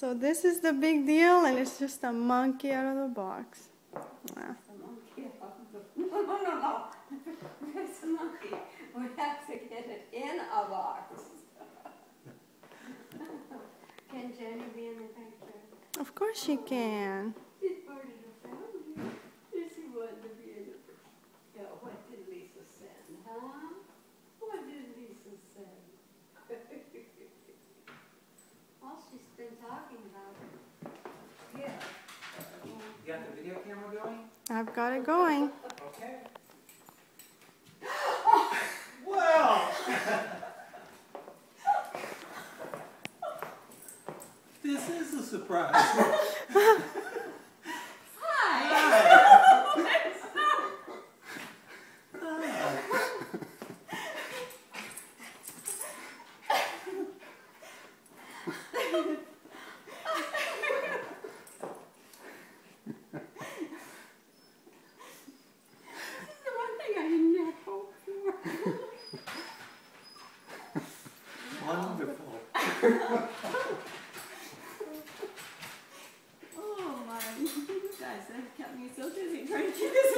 So this is the big deal, and it's just a monkey out of the box. Yeah. No. It's a monkey. We have to get it in a box. Can Jenny be in the picture? Of course she can. She's part of the family. She wanted to be in the picture. Yeah, what did Lisa send, huh? What did Lisa send? Well, she's been talking about it. Yeah. You got the video camera going? I've got it going. Okay. Well, this is a surprise. Wonderful. Oh my, you guys have kept me so busy trying to keep this